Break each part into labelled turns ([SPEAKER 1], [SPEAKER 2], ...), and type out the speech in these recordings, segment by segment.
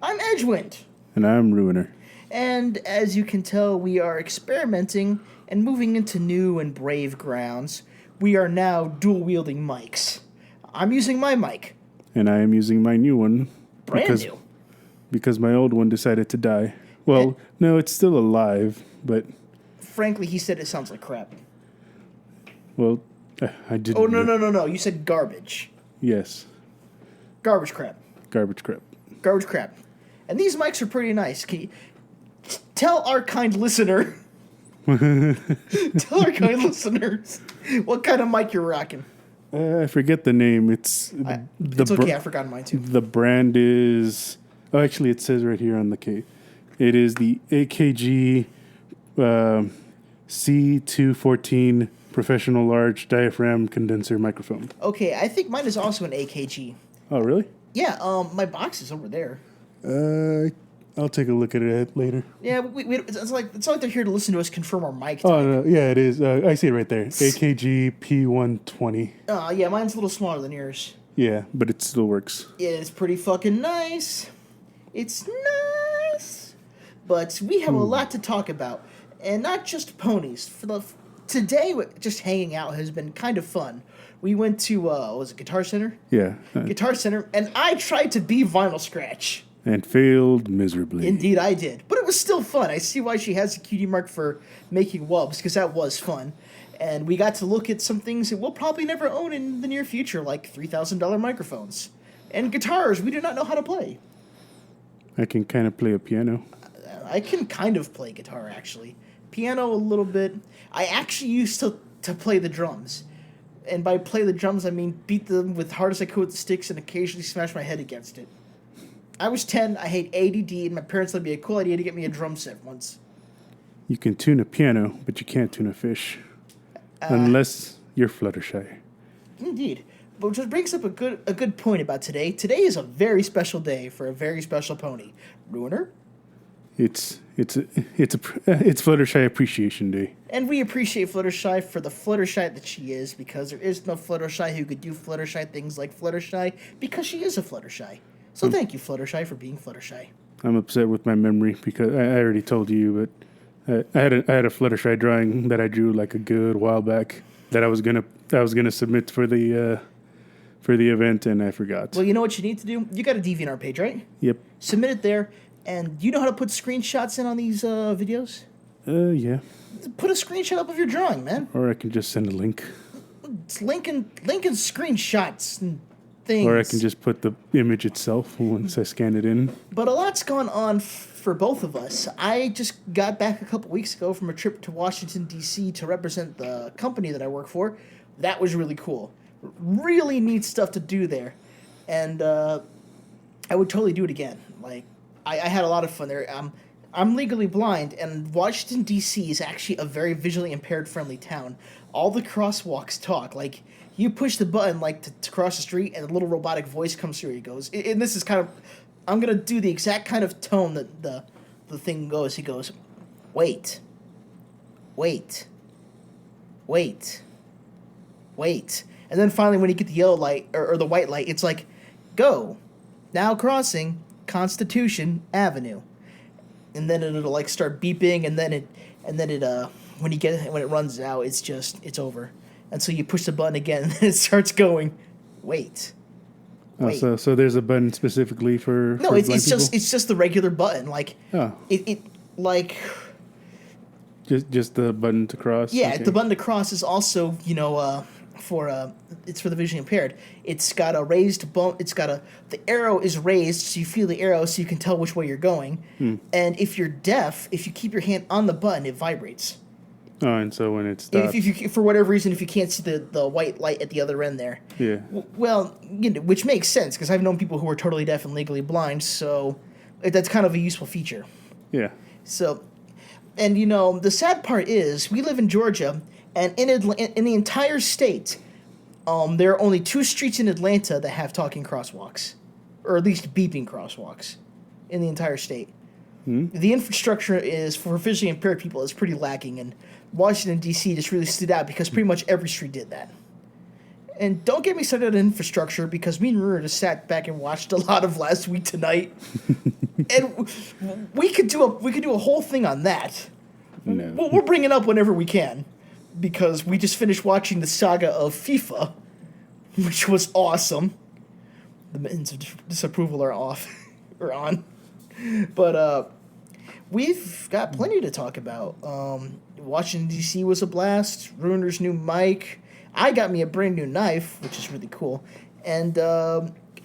[SPEAKER 1] I'm Edgewind.
[SPEAKER 2] And I'm Ruiner.
[SPEAKER 1] And as you can tell, we are experimenting and moving into new and brave grounds. We are now dual-wielding mics. I'm using my mic.
[SPEAKER 2] And I am using my new one.
[SPEAKER 1] Brand new.
[SPEAKER 2] Because my old one decided to die. Well, no, it's still alive, but...
[SPEAKER 1] Frankly, he said it sounds like crap.
[SPEAKER 2] Well, I didn't...
[SPEAKER 1] Oh, no. You said garbage.
[SPEAKER 2] Yes.
[SPEAKER 1] Garbage crap.
[SPEAKER 2] Garbage crap.
[SPEAKER 1] Garbage crap. And these mics are pretty nice. Can you tell our kind listener... tell our kind listeners what kind of mic you're rocking.
[SPEAKER 2] I forget the name.
[SPEAKER 1] It's okay, I've forgotten mine too.
[SPEAKER 2] The brand is... Oh, actually, it says right here on the case. It is the AKG C214 Professional Large Diaphragm Condenser Microphone.
[SPEAKER 1] Okay, I think mine is also an AKG.
[SPEAKER 2] Oh, really?
[SPEAKER 1] Yeah, my box is over there.
[SPEAKER 2] I'll take a look at it later.
[SPEAKER 1] Yeah, it's like they're here to listen to us confirm our mic type.
[SPEAKER 2] Oh, no, yeah, it is. I see it right there. AKG P120.
[SPEAKER 1] Yeah, mine's a little smaller than yours.
[SPEAKER 2] Yeah, but it still works.
[SPEAKER 1] Yeah, it's pretty fucking nice. It's nice. But we have a lot to talk about. And not just ponies. Today, just hanging out has been kind of fun. We went to, was it Guitar Center?
[SPEAKER 2] Yeah.
[SPEAKER 1] Guitar Center, and I tried to be Vinyl Scratch.
[SPEAKER 2] And failed miserably.
[SPEAKER 1] Indeed, I did. But it was still fun. I see why she has a cutie mark for making wubs, because that was fun. And we got to look at some things that we'll probably never own in the near future, like $3,000 microphones. And guitars we do not know how to play.
[SPEAKER 2] I can kind of play a piano.
[SPEAKER 1] I can kind of play guitar, actually. Piano, a little bit. I actually used to play the drums. And by play the drums, I mean beat them with hard as I could with the sticks and occasionally smash my head against it. I was 10, I hate ADD, and my parents thought it'd be a cool idea to get me a drum set once.
[SPEAKER 2] You can tune a piano, but you can't tune a fish. Unless you're Fluttershy.
[SPEAKER 1] Indeed. But which brings up a good point about today. Today is a very special day for a very special pony. Ruiner?
[SPEAKER 2] It's Fluttershy Appreciation Day.
[SPEAKER 1] And we appreciate Fluttershy for the Fluttershy that she is, because there is no Fluttershy who could do Fluttershy things like Fluttershy, because she is a Fluttershy. So thank you, Fluttershy, for being Fluttershy.
[SPEAKER 2] I'm upset with my memory because I already told you, but I had a Fluttershy drawing that I drew like a good while back that I was gonna submit for the event, and I forgot.
[SPEAKER 1] Well, you know what you need to do? You got a DeviantArt page, right?
[SPEAKER 2] Yep.
[SPEAKER 1] Submit it there, and you know how to put screenshots in on these videos?
[SPEAKER 2] Yeah.
[SPEAKER 1] Put a screenshot up of your drawing, man.
[SPEAKER 2] Or I can just send a link.
[SPEAKER 1] It's linking screenshots and things.
[SPEAKER 2] Or I can just put the image itself once I scan it in.
[SPEAKER 1] But a lot's gone on for both of us. I just got back a couple weeks ago from a trip to Washington, D.C. to represent the company that I work for. That was really cool. Really neat stuff to do there. And I would totally do it again. Like, I had a lot of fun there. I'm legally blind, and Washington, D.C. is actually a very visually impaired friendly town. All the crosswalks talk. Like, you push the button, like, to cross the street, and a little robotic voice comes through. He goes, and this is kind of, I'm going to do the exact kind of tone that the thing goes. He goes, wait. And then finally, when you get the yellow light, or the white light, it's like, go. Now crossing Constitution Avenue. And then it'll like start beeping, and then it when it runs out, it's over. And so you push the button again, and then it starts going. Wait.
[SPEAKER 2] Oh, so there's a button specifically for
[SPEAKER 1] no,
[SPEAKER 2] for
[SPEAKER 1] it's
[SPEAKER 2] blind
[SPEAKER 1] just the regular button, like it like
[SPEAKER 2] just the button to cross.
[SPEAKER 1] Yeah,
[SPEAKER 2] okay.
[SPEAKER 1] The button to cross is also it's for the visually impaired. It's got a raised bump. The arrow is raised, so you feel the arrow, so you can tell which way you're going. And if you're deaf, if you keep your hand on the button, it vibrates.
[SPEAKER 2] Oh, and so when it stops,
[SPEAKER 1] if you for whatever reason, if you can't see the white light at the other end there,
[SPEAKER 2] yeah.
[SPEAKER 1] Well, which makes sense because I've known people who are totally deaf and legally blind, so that's kind of a useful feature.
[SPEAKER 2] Yeah.
[SPEAKER 1] So, and the sad part is we live in Georgia. And in the entire state, there are only 2 streets in Atlanta that have talking crosswalks, or at least beeping crosswalks, in the entire state. The infrastructure is for visually impaired people is pretty lacking, and Washington D.C. just really stood out because pretty much every street did that. And don't get me started on infrastructure, because me and Ruiner just sat back and watched a lot of Last Week Tonight, and we could do a whole thing on that.
[SPEAKER 2] No.
[SPEAKER 1] We'll bring it up whenever we can, because we just finished watching the saga of FIFA, which was awesome. The mittens of disapproval are off, or on, but we've got plenty to talk about. Washington D.C. was a blast. Ruiner's new mic. I got me a brand new knife, which is really cool. And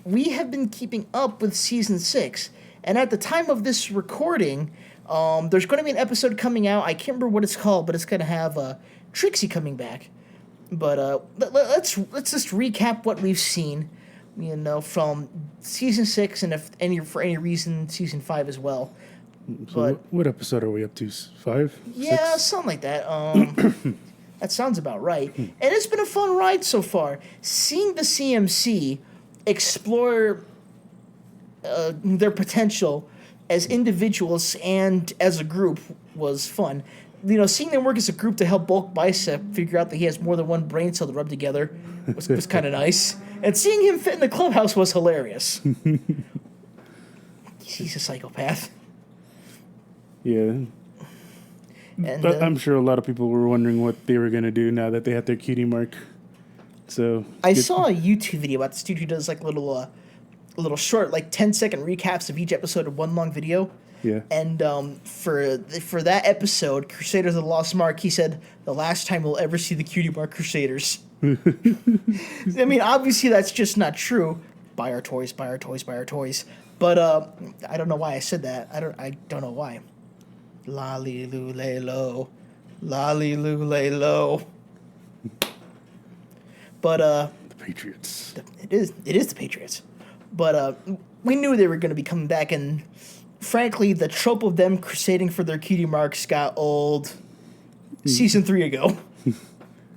[SPEAKER 1] we have been keeping up with Season 6. And at the time of this recording, there's going to be an episode coming out. I can't remember what it's called, but it's going to have Trixie coming back. But let's just recap what we've seen, from Season 6, and for any reason, Season 5 as well.
[SPEAKER 2] So what episode are we up to? 5?
[SPEAKER 1] Yeah,
[SPEAKER 2] 6?
[SPEAKER 1] something like that. That sounds about right. And it's been a fun ride so far. Seeing the CMC explore their potential as individuals and as a group was fun. Seeing them work as a group to help Bulk Bicep figure out that he has more than one brain cell to rub together was kind of nice. And seeing him fit in the clubhouse was hilarious. He's a psychopath.
[SPEAKER 2] Yeah.
[SPEAKER 1] And,
[SPEAKER 2] I'm sure a lot of people were wondering what they were going to do now that they had their cutie mark. So
[SPEAKER 1] I saw a YouTube video about this dude who does little short, 10-second recaps of each episode of one long video.
[SPEAKER 2] Yeah.
[SPEAKER 1] And for that episode, Crusaders of the Lost Mark, he said, the last time we'll ever see the cutie mark Crusaders. I mean, obviously that's just not true. Buy our toys, buy our toys, buy our toys. But I don't know why I said that. I don't know why. Lolly-loo-lay-lo. Lolly-loo-lay-lo. But
[SPEAKER 2] the Patriots.
[SPEAKER 1] It is the Patriots. But we knew they were going to be coming back, and frankly, the trope of them crusading for their cutie marks got old Season 3 ago.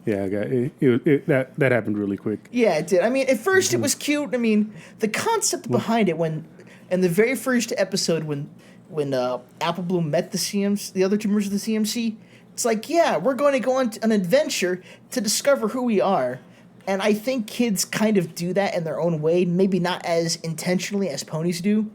[SPEAKER 2] Yeah, that happened really quick.
[SPEAKER 1] Yeah, it did. I mean, at first it was cute. I mean, the concept behind it, when in the very first episode when Apple Bloom met the other two members of the CMC, it's like, yeah, we're going to go on an adventure to discover who we are. And I think kids kind of do that in their own way, maybe not as intentionally as ponies do.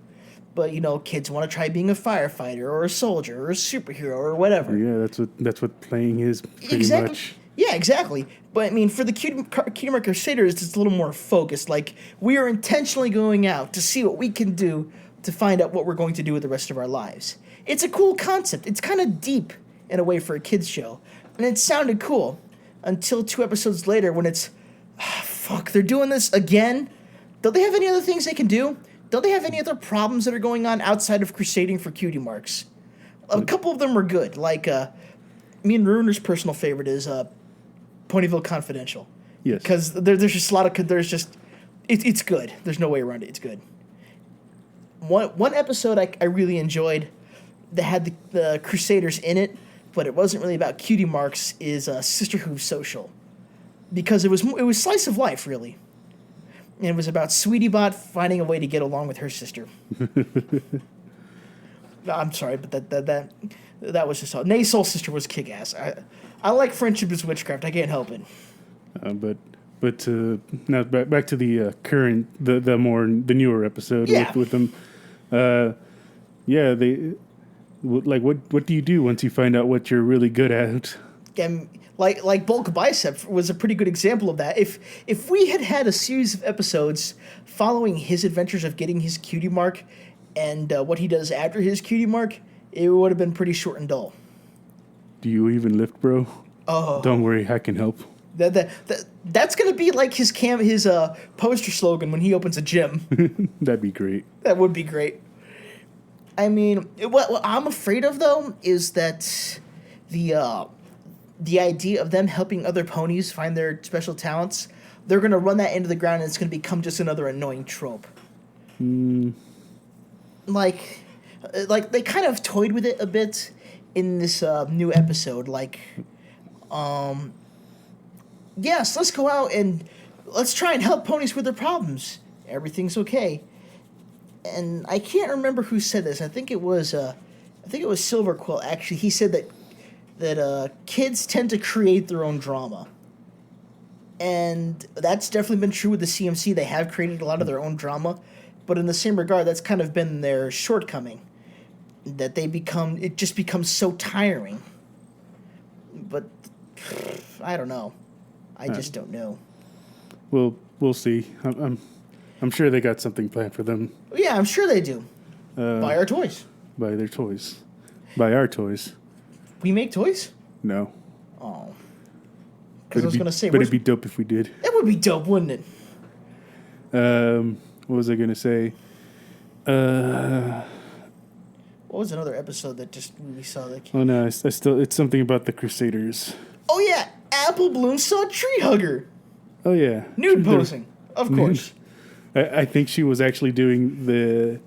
[SPEAKER 1] But, kids want to try being a firefighter or a soldier or a superhero or whatever.
[SPEAKER 2] Yeah, that's what playing is pretty
[SPEAKER 1] Exactly.
[SPEAKER 2] much.
[SPEAKER 1] Yeah, exactly. But, I mean, for the Cutie Mark Crusaders, it's a little more focused. Like, we are intentionally going out to see what we can do to find out what we're going to do with the rest of our lives. It's a cool concept. It's kind of deep in a way for a kids show. And it sounded cool until 2 episodes later when it's, fuck, they're doing this again? Don't they have any other things they can do? Don't they have any other problems that are going on outside of crusading for cutie marks? A couple of them were good. Like, me and Ruiner's personal favorite is Ponyville Confidential.
[SPEAKER 2] Yes.
[SPEAKER 1] Because there's just a lot of... It's good. There's no way around it. It's good. One episode I really enjoyed that had the Crusaders in it, but it wasn't really about cutie marks, is Sisterhood Social. Because it was slice of life, really. And it was about Sweetie Bot finding a way to get along with her sister. I'm sorry, but that was just all. Nay's soul sister was kick-ass. I like friendship as witchcraft. I can't help it.
[SPEAKER 2] But now back to the current, the newer episode with them. They what do you do once you find out what you're really good at?
[SPEAKER 1] And like Bulk Bicep was a pretty good example of that. If we had a series of episodes following his adventures of getting his cutie mark and what he does after his cutie mark, it would have been pretty short and dull.
[SPEAKER 2] Do you even lift, bro?
[SPEAKER 1] Oh,
[SPEAKER 2] don't worry, I can help.
[SPEAKER 1] That's gonna be like his poster slogan when he opens a gym.
[SPEAKER 2] That'd be great.
[SPEAKER 1] That would be great. I mean, what I'm afraid of though is that the idea of them helping other ponies find their special talents, they're gonna run that into the ground and it's gonna become just another annoying trope. Like they kind of toyed with it a bit in this new episode. Like, yes, let's go out and let's try and help ponies with their problems. Everything's okay. And I can't remember who said this. I think it was Silver Quill. Actually, he said that kids tend to create their own drama. And that's definitely been true with the CMC. They have created a lot of their own drama, but in the same regard, that's kind of been their shortcoming. That it just becomes so tiring. But I don't know. I just don't know.
[SPEAKER 2] We'll see. I'm sure they got something planned for them.
[SPEAKER 1] Yeah, I'm sure they do. Buy our toys.
[SPEAKER 2] Buy their toys. Buy our toys.
[SPEAKER 1] We make toys?
[SPEAKER 2] No.
[SPEAKER 1] Oh. Because I was going to say...
[SPEAKER 2] But it'd be dope if we did.
[SPEAKER 1] That would be dope, wouldn't it?
[SPEAKER 2] What was I going to say?
[SPEAKER 1] What was another episode that just we saw?
[SPEAKER 2] Oh, no. It's something about the Crusaders.
[SPEAKER 1] Oh, yeah. Apple Bloom saw Tree Hugger.
[SPEAKER 2] Oh, yeah.
[SPEAKER 1] Nude posing. Of course.
[SPEAKER 2] I think she was actually doing the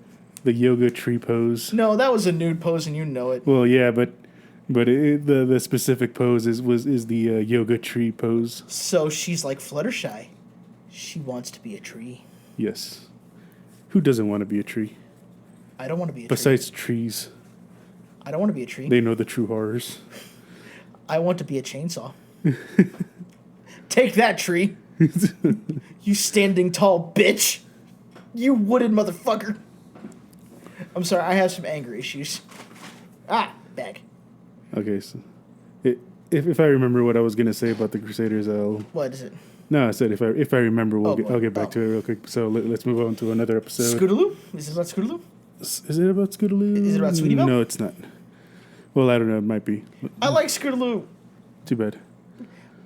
[SPEAKER 2] yoga tree pose.
[SPEAKER 1] No, that was a nude pose, and you know it.
[SPEAKER 2] Well, yeah, but the specific pose is the yoga tree pose.
[SPEAKER 1] So she's like Fluttershy. She wants to be a tree.
[SPEAKER 2] Yes. Who doesn't want to be a tree?
[SPEAKER 1] I don't want to be a tree.
[SPEAKER 2] Besides trees.
[SPEAKER 1] I don't want to be a tree.
[SPEAKER 2] They know the true horrors.
[SPEAKER 1] I want to be a chainsaw. Take that, tree. You standing tall bitch. You wooden motherfucker. I'm sorry, I have some anger issues. Bag.
[SPEAKER 2] Okay, so if I remember what I was gonna say about the Crusaders, I'll.
[SPEAKER 1] What is it?
[SPEAKER 2] No, I said if I remember, I'll get back to it real quick. So let's move on to another episode.
[SPEAKER 1] Scootaloo? Is it about Scootaloo?
[SPEAKER 2] Is it about Scootaloo?
[SPEAKER 1] Is it about Sweetie Belle?
[SPEAKER 2] No, it's not. Well, I don't know. It might be.
[SPEAKER 1] I like Scootaloo.
[SPEAKER 2] Too bad.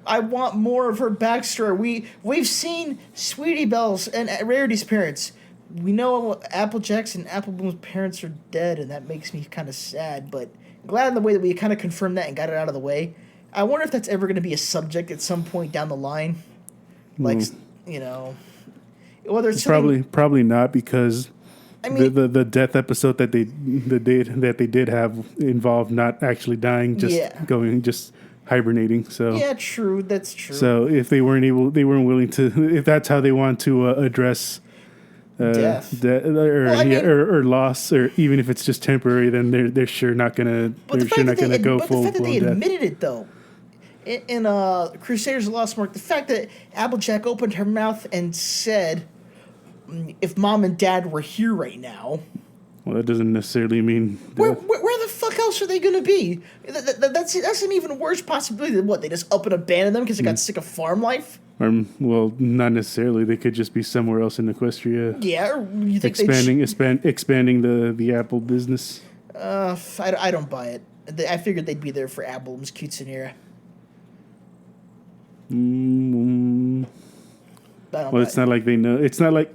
[SPEAKER 1] I want more of her backstory. We've seen Sweetie Belle's and Rarity's parents. We know Applejack's and Apple Bloom's parents are dead, and that makes me kind of sad. But glad in the way that we kind of confirmed that and got it out of the way. I wonder if that's ever going to be a subject at some point down the line. Like, whether it's
[SPEAKER 2] probably not, because
[SPEAKER 1] I mean,
[SPEAKER 2] the death episode that they did have involved not actually dying, just hibernating. So
[SPEAKER 1] yeah, true. That's true.
[SPEAKER 2] So if they weren't willing to, if that's how they want to address
[SPEAKER 1] death
[SPEAKER 2] or loss, or even if it's just temporary, then they're sure not gonna go full blown death.
[SPEAKER 1] But the fact that they admitted it, though, in Crusaders of the Lost Mark, the fact that Applejack opened her mouth and said, "If Mom and Dad were here right now."
[SPEAKER 2] Well, that doesn't necessarily mean
[SPEAKER 1] where the fuck else are they going to be? That's an even worse possibility than what, they just up and abandoned them because they got sick of farm life.
[SPEAKER 2] Well, not necessarily. They could just be somewhere else in Equestria.
[SPEAKER 1] Yeah, or you think
[SPEAKER 2] expanding the Apple business.
[SPEAKER 1] I don't buy it. I figured they'd be there for Apple's quinceanera.
[SPEAKER 2] Well, it's not like they know. It's not like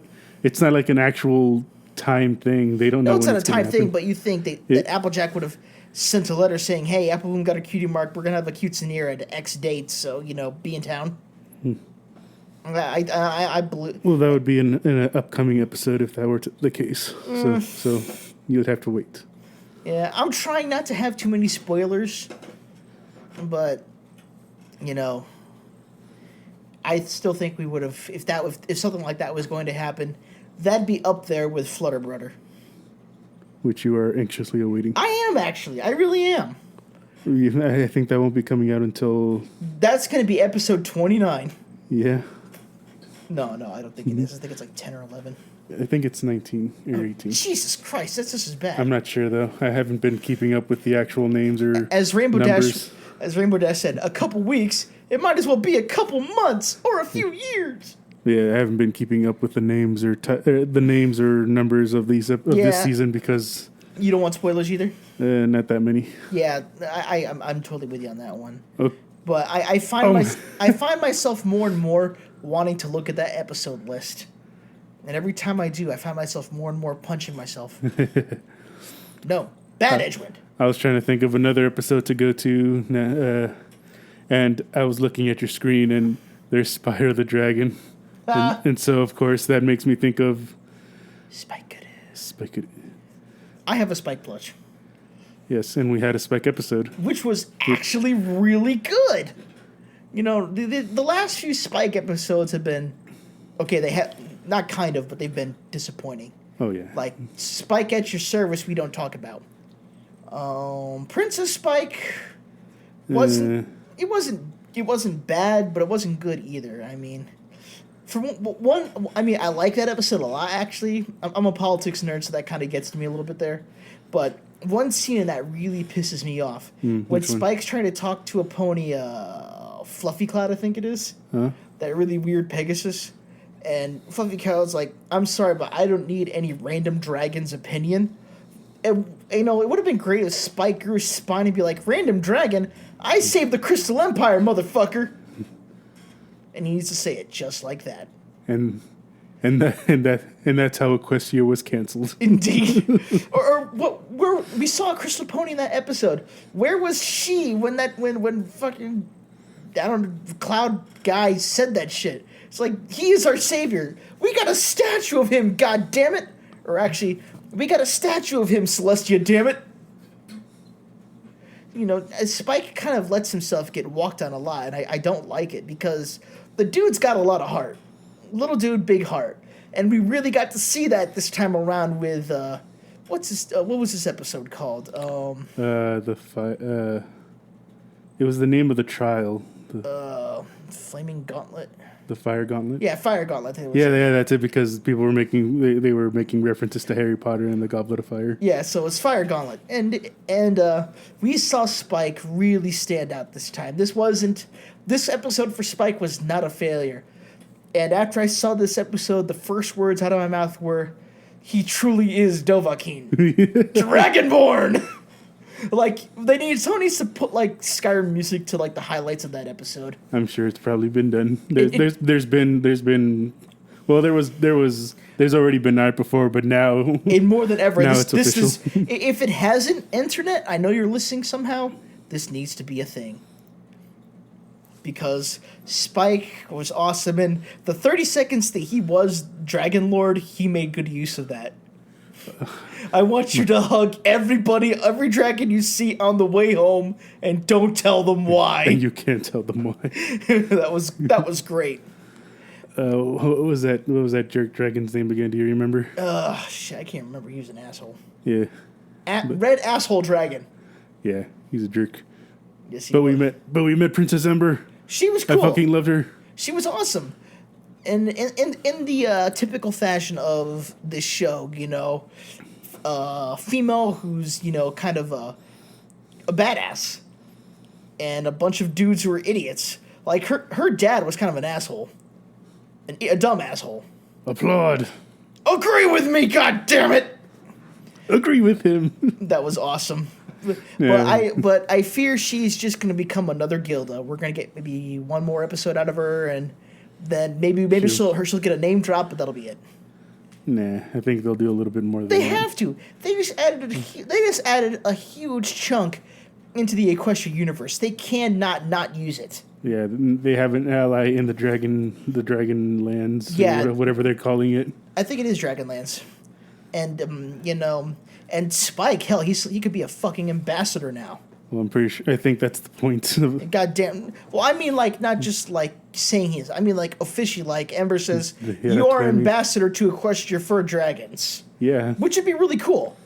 [SPEAKER 2] an actual time thing. They don't know.
[SPEAKER 1] No, it's
[SPEAKER 2] when
[SPEAKER 1] not a time
[SPEAKER 2] happen.
[SPEAKER 1] thing. But you think that Applejack would have sent a letter saying, "Hey, Apple Bloom got a cutie mark. We're gonna have a quinceanera at X date, so be in town." I believe.
[SPEAKER 2] Well, that would be in an upcoming episode if that were the case. So you would have to wait.
[SPEAKER 1] Yeah, I'm trying not to have too many spoilers, but I still think we would have, if something like that was going to happen, that'd be up there with Flutterbrudder,
[SPEAKER 2] which you are anxiously awaiting.
[SPEAKER 1] I am, actually. I really am.
[SPEAKER 2] I think that won't be coming out until...
[SPEAKER 1] That's going to be episode 29.
[SPEAKER 2] Yeah.
[SPEAKER 1] No, I don't think it is. I think it's like 10 or 11.
[SPEAKER 2] I think it's 19 or 18.
[SPEAKER 1] Jesus Christ, that's just as bad.
[SPEAKER 2] I'm not sure, though. I haven't been keeping up with the actual names or
[SPEAKER 1] As Rainbow
[SPEAKER 2] numbers.
[SPEAKER 1] Dash said, a couple weeks, it might as well be a couple months or a few years.
[SPEAKER 2] Yeah, I haven't been keeping up with the names or the names or numbers of this season because
[SPEAKER 1] you don't want spoilers either.
[SPEAKER 2] Not that many.
[SPEAKER 1] Yeah, I'm totally with you on that one.
[SPEAKER 2] Oh.
[SPEAKER 1] But I find myself more and more wanting to look at that episode list, and every time I do, I find myself more and more punching myself. No, bad Edgewind.
[SPEAKER 2] I was trying to think of another episode to go to, and I was looking at your screen, and there's Spyro the Dragon. And so, of course, that makes me think of...
[SPEAKER 1] Spike.
[SPEAKER 2] I
[SPEAKER 1] have a Spike plush.
[SPEAKER 2] Yes, and we had a Spike episode.
[SPEAKER 1] Which was actually really good. The last few Spike episodes have been... Okay, they have... Not kind of, but they've been disappointing.
[SPEAKER 2] Oh, yeah.
[SPEAKER 1] Like, Spike at your service we don't talk about. Princess Spike wasn't... It wasn't it wasn't bad, but it wasn't good either. I mean, for one, I mean, I like that episode a lot, actually. I'm a politics nerd, so that kind of gets to me a little bit there. But one scene in that really pisses me off. When Spike's trying to talk to a pony, Fluffy Cloud, I think it is.
[SPEAKER 2] Huh?
[SPEAKER 1] That really weird Pegasus. And Fluffy Cloud's like, I'm sorry, but I don't need any random dragon's opinion. And, you know, it would have been great if Spike grew his spine and be like, random dragon? I saved the Crystal Empire, motherfucker! And he needs to say it just like that.
[SPEAKER 2] And that's how Equestria was canceled.
[SPEAKER 1] Indeed. or what? Where we saw Crystal Pony in that episode. Where was she when fucking I don't know, Cloud guy said that shit? It's like, he is our savior. We got a statue of him. God damn it! Or actually, we got a statue of him. Celestia, damn it! You know, Spike kind of lets himself get walked on a lot, and I don't like it because the dude's got a lot of heart. Little dude, big heart. And we really got to see that this time around with, what was this episode called?
[SPEAKER 2] It was the name of the trial.
[SPEAKER 1] Flaming Gauntlet?
[SPEAKER 2] The Fire Gauntlet?
[SPEAKER 1] Yeah, Fire Gauntlet.
[SPEAKER 2] Yeah, that's it, because people were they were making references to Harry Potter and the Goblet of Fire.
[SPEAKER 1] Yeah, so it's Fire Gauntlet. And we saw Spike really stand out this time. This episode for Spike was not a failure. And after I saw this episode, the first words out of my mouth were, he truly is Dovahkiin. Dragonborn! Like, someone needs to put, like, Skyrim music to, like, the highlights of that episode.
[SPEAKER 2] I'm sure it's probably been done. There's already been art before, but now...
[SPEAKER 1] And more than ever,
[SPEAKER 2] now it's official.
[SPEAKER 1] If it hasn't, internet, I know you're listening somehow, this needs to be a thing. Because Spike was awesome, and the 30 seconds that he was Dragon Lord, he made good use of that. I want you to hug everybody, every dragon you see on the way home, and don't tell them why.
[SPEAKER 2] And you can't tell them why.
[SPEAKER 1] That was great.
[SPEAKER 2] What was that jerk dragon's name again? Do you remember?
[SPEAKER 1] Shit, I can't remember. He was an asshole.
[SPEAKER 2] Yeah.
[SPEAKER 1] Red asshole dragon.
[SPEAKER 2] Yeah, he's a jerk.
[SPEAKER 1] Yes,
[SPEAKER 2] we met Princess Ember.
[SPEAKER 1] She was cool.
[SPEAKER 2] I fucking loved her.
[SPEAKER 1] She was awesome. And in the typical fashion of this show, you know, female who's, you know, kind of a badass, and a bunch of dudes who are idiots. Like, her dad was kind of an asshole. A dumb asshole.
[SPEAKER 2] Applaud.
[SPEAKER 1] Agree with me, goddammit!
[SPEAKER 2] Agree with him.
[SPEAKER 1] That was awesome.
[SPEAKER 2] Yeah.
[SPEAKER 1] But I fear she's just going to become another Gilda. We're going to get maybe one more episode out of her, and then maybe she'll get a name drop, but that'll be it.
[SPEAKER 2] Nah, I think they'll do a little bit more than
[SPEAKER 1] They
[SPEAKER 2] that.
[SPEAKER 1] have to. They just added a huge chunk into the Equestria universe. They cannot not use it.
[SPEAKER 2] Yeah, they have an ally in the Dragon Lands.
[SPEAKER 1] Yeah.
[SPEAKER 2] Or whatever they're calling it.
[SPEAKER 1] I think it is Dragonlance. And you know, and Spike, hell, he could be a fucking ambassador now.
[SPEAKER 2] Well, I'm pretty sure. I think that's the point.
[SPEAKER 1] Goddamn. Well, I mean, like, not just like saying he is. I mean, like, officially, like Ember says,
[SPEAKER 2] Yeah,
[SPEAKER 1] you are
[SPEAKER 2] Academy.
[SPEAKER 1] ambassador to Equestria for dragons,
[SPEAKER 2] Yeah.
[SPEAKER 1] which would be really cool.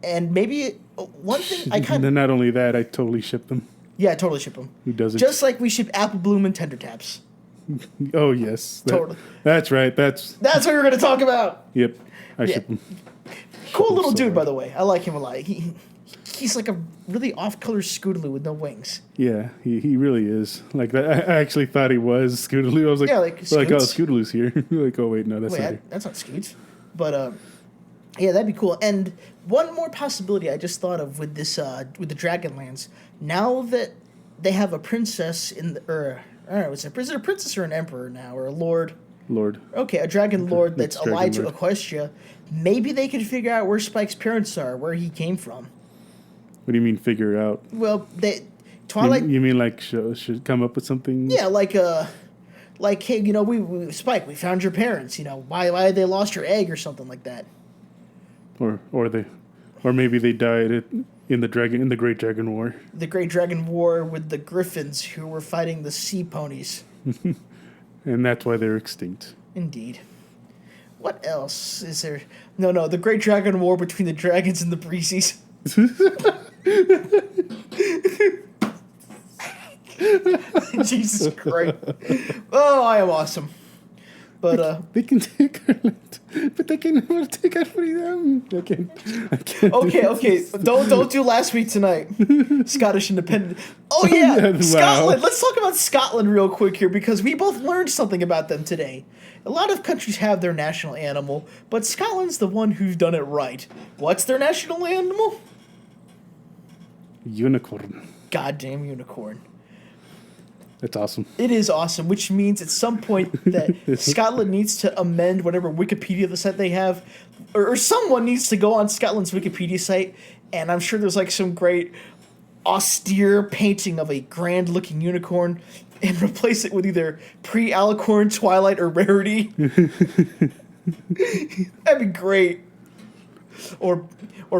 [SPEAKER 1] And maybe one thing I kind
[SPEAKER 2] And
[SPEAKER 1] of
[SPEAKER 2] not only that, I totally ship them.
[SPEAKER 1] I totally ship them.
[SPEAKER 2] Who doesn't?
[SPEAKER 1] Just like we ship Apple Bloom and Tender Taps.
[SPEAKER 2] Oh yes,
[SPEAKER 1] Totally.
[SPEAKER 2] That's right.
[SPEAKER 1] That's what we're gonna talk about.
[SPEAKER 2] Yep. I ship them.
[SPEAKER 1] Cool little
[SPEAKER 2] so
[SPEAKER 1] dude,
[SPEAKER 2] hard.
[SPEAKER 1] by the way. I like him a lot. He's like a really off-color Scootaloo with no wings.
[SPEAKER 2] Yeah, he really is. Like that, I actually thought he was Scootaloo. I was like,
[SPEAKER 1] Yeah, like
[SPEAKER 2] oh,
[SPEAKER 1] Scoots.
[SPEAKER 2] Scootaloo's here. Like, oh wait, no, that's not here.
[SPEAKER 1] That's not Scoots. But yeah, that'd be cool. And one more possibility I just thought of with this with the Dragonlands. Now that they have a princess I don't know, is it a princess or an emperor now, or a lord?
[SPEAKER 2] Lord.
[SPEAKER 1] Okay, a dragon lord that's
[SPEAKER 2] Dragon
[SPEAKER 1] allied to
[SPEAKER 2] Lord.
[SPEAKER 1] Equestria. Maybe they could figure out where Spike's parents are, where he came from.
[SPEAKER 2] What do you mean figure out?
[SPEAKER 1] Well, Twilight.
[SPEAKER 2] You mean like should come up with something?
[SPEAKER 1] Yeah, like hey, you know, we Spike, we found your parents. You know, why they lost your egg or something like that.
[SPEAKER 2] Or maybe they died in the Great Dragon War.
[SPEAKER 1] The Great Dragon War with the Griffins who were fighting the sea ponies.
[SPEAKER 2] And that's why they're extinct.
[SPEAKER 1] Indeed. What else is there? No, the Great Dragon War between the dragons and the breezies. Jesus Christ. Oh, I am awesome. But
[SPEAKER 2] they can take Ireland, but they can never take our freedom. I can't.
[SPEAKER 1] Okay. Don't do last week tonight. Scottish independent. Oh yeah,
[SPEAKER 2] Wow.
[SPEAKER 1] Scotland. Let's talk about Scotland real quick here because we both learned something about them today. A lot of countries have their national animal, but Scotland's the one who's done it right. What's their national animal?
[SPEAKER 2] Unicorn.
[SPEAKER 1] Goddamn unicorn.
[SPEAKER 2] That's awesome.
[SPEAKER 1] It is awesome, which means at some point that Scotland needs to amend whatever Wikipedia the site they have, or someone needs to go on Scotland's Wikipedia site, and I'm sure there's like some great austere painting of a grand-looking unicorn, and replace it with either pre-Alicorn, Twilight, or Rarity. That'd be great. Or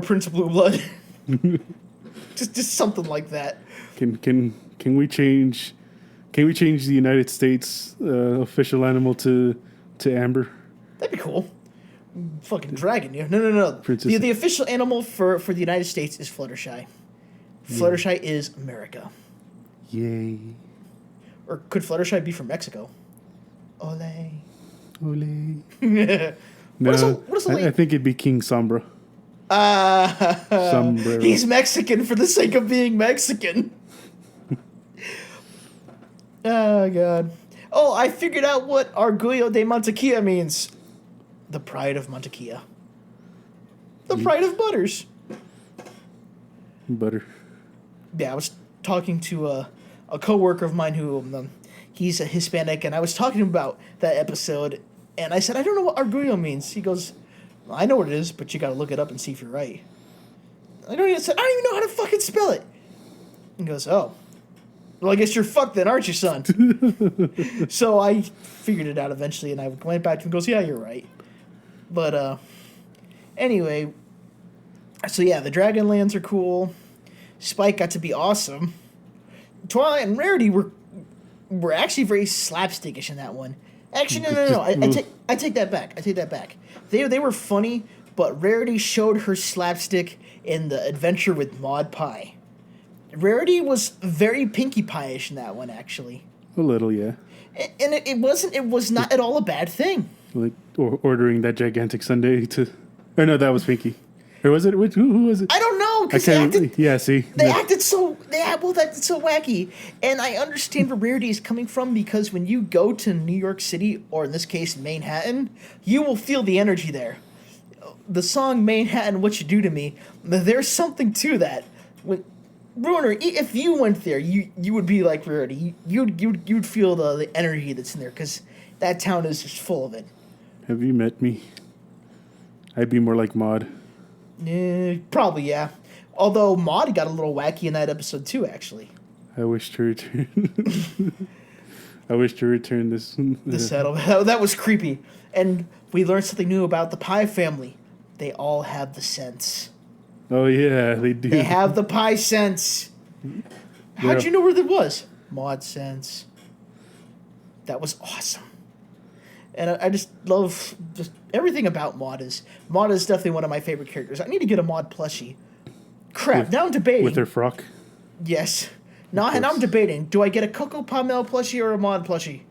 [SPEAKER 1] Prince of Blue Blood. just something like that.
[SPEAKER 2] Can we change? Can we change the United States official animal to amber?
[SPEAKER 1] That'd be cool. Fucking dragon, yeah. No.
[SPEAKER 2] Princess.
[SPEAKER 1] The official animal for the United States is Fluttershy. Fluttershy is America.
[SPEAKER 2] Yay.
[SPEAKER 1] Or could Fluttershy be from Mexico? Ole.
[SPEAKER 2] Ole.
[SPEAKER 1] What is a
[SPEAKER 2] I think it'd be King Sombra. Sombrero.
[SPEAKER 1] He's Mexican for the sake of being Mexican. Oh, God. Oh, I figured out what Orgullo de Mantequilla means. The pride of Mantequilla. The pride of Butters.
[SPEAKER 2] Butter.
[SPEAKER 1] Yeah, I was talking to a coworker of mine who he's a Hispanic, and I was talking to him about that episode, and I said, I don't know what Orgullo means. He goes, well, I know what it is, but you got to look it up and see if you're right. I don't even know how to fucking spell it. He goes, oh. Well, I guess you're fucked then, aren't you, son? So I figured it out eventually, and I went back to him and goes, yeah, you're right. But, anyway, so yeah, the Dragonlands are cool. Spike got to be awesome. Twilight and Rarity were actually very slapstickish in that one. Actually, no. I take that back. They were funny, but Rarity showed her slapstick in the adventure with Maud Pie. Rarity was very Pinkie Pie-ish in that one, actually.
[SPEAKER 2] A little, yeah.
[SPEAKER 1] And it was not at all a bad thing.
[SPEAKER 2] Like ordering that gigantic sundae to... Or no, that was Pinkie. Or was it? Who was it?
[SPEAKER 1] I don't know, because they acted so wacky. And I understand where Rarity is coming from, because when you go to New York City, or in this case, Manhattan, you will feel the energy there. The song Manhattan, What You Do to Me, there's something to that. Ruiner, if you went there, you would be like Rarity. You'd feel the energy that's in there, because that town is just full of it.
[SPEAKER 2] Have you met me? I'd be more like Maud.
[SPEAKER 1] Probably, yeah. Although Maud got a little wacky in that episode too, actually.
[SPEAKER 2] I wish to return. I wish to return this.
[SPEAKER 1] The saddle. That was creepy. And we learned something new about the Pie family. They all have the sense.
[SPEAKER 2] Oh, yeah, they do.
[SPEAKER 1] They have the Pie sense. How'd you know where that was? Maud sense. That was awesome. And I just love just everything about Maud is definitely one of my favorite characters. I need to get a Maud plushie. Crap, now I'm debating.
[SPEAKER 2] With her frock?
[SPEAKER 1] Yes. Now I'm debating. Do I get a Coco Palmel plushie or a Maud plushie?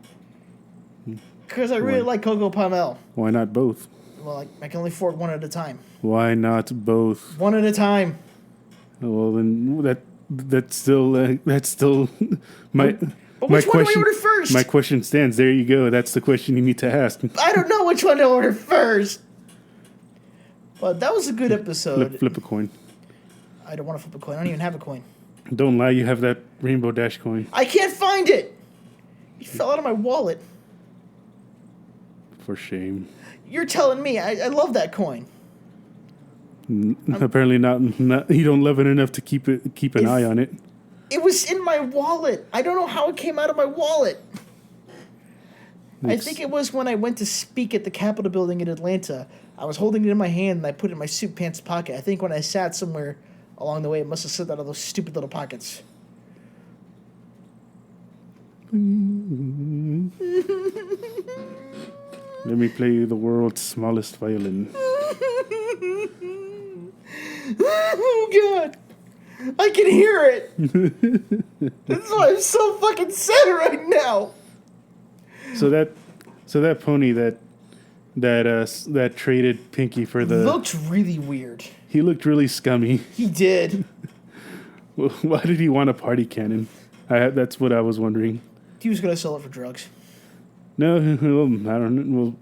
[SPEAKER 1] Because I really like Coco Palmel.
[SPEAKER 2] Why not both?
[SPEAKER 1] Well, I can only afford one at a time.
[SPEAKER 2] Why not both?
[SPEAKER 1] One at a time.
[SPEAKER 2] Well, then that's still my...
[SPEAKER 1] But which one do I order first?
[SPEAKER 2] My question stands. There you go. That's the question you need to ask.
[SPEAKER 1] I don't know which one to order first. But that was a good episode.
[SPEAKER 2] Flip a coin.
[SPEAKER 1] I don't want to flip a coin. I don't even have a coin.
[SPEAKER 2] Don't lie. You have that Rainbow Dash coin.
[SPEAKER 1] I can't find it. It fell out of my wallet.
[SPEAKER 2] For shame.
[SPEAKER 1] You're telling me. I love that coin.
[SPEAKER 2] Apparently not. You don't love it enough to keep an eye on it.
[SPEAKER 1] It was in my wallet. I don't know how it came out of my wallet. I think it was when I went to speak at the Capitol building in Atlanta. I was holding it in my hand and I put it in my suit pants pocket. I think when I sat somewhere along the way, it must have slipped out of those stupid little pockets.
[SPEAKER 2] Let me play you the world's smallest violin.
[SPEAKER 1] Oh, God. I can hear it. That's why I'm so fucking sad right now.
[SPEAKER 2] So that pony that traded Pinky for the
[SPEAKER 1] Looked really weird.
[SPEAKER 2] he looked really scummy.
[SPEAKER 1] He did.
[SPEAKER 2] Why did he want a party cannon? That's what I was wondering.
[SPEAKER 1] He was gonna sell it for drugs.
[SPEAKER 2] No, well, I don't know. Well,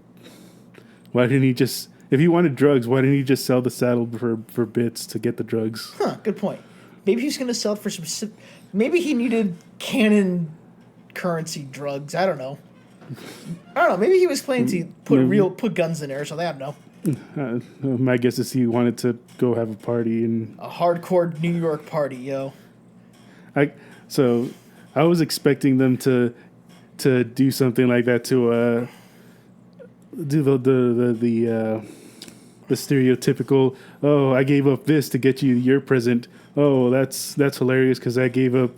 [SPEAKER 2] why didn't he just? If he wanted drugs, why didn't he just sell the saddle for bits to get the drugs?
[SPEAKER 1] Huh, good point. Maybe he was going to sell it for some... Maybe he needed cannon currency drugs. I don't know. Maybe he was planning to put guns in there or something. I don't know.
[SPEAKER 2] My guess is he wanted to go have a party and
[SPEAKER 1] A hardcore New York party, yo.
[SPEAKER 2] So I was expecting them to do something like that to do the stereotypical, oh, I gave up this to get you your present. Oh, that's hilarious because I gave up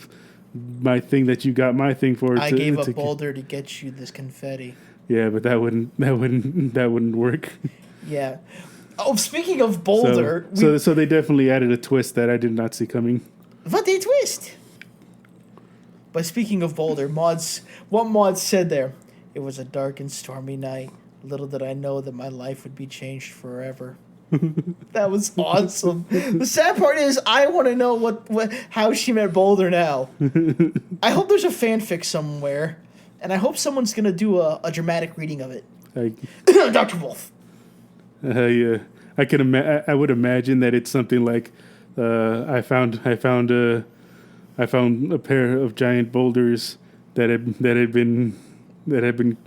[SPEAKER 2] my thing that you got my thing for.
[SPEAKER 1] I gave up Boulder to get you this confetti.
[SPEAKER 2] Yeah, but that wouldn't work.
[SPEAKER 1] Yeah. Oh, speaking of Boulder,
[SPEAKER 2] so they definitely added a twist that I did not see coming.
[SPEAKER 1] What a twist! But speaking of Boulder, what Maud said there, it was a dark and stormy night. Little did I know that my life would be changed forever. That was awesome. The sad part is I want to know how she met Boulder now. I hope there's a fanfic somewhere, and I hope someone's going to do a dramatic reading of it. Dr. Wolf.
[SPEAKER 2] Yeah, I would imagine that it's something like I found a pair of giant boulders that had been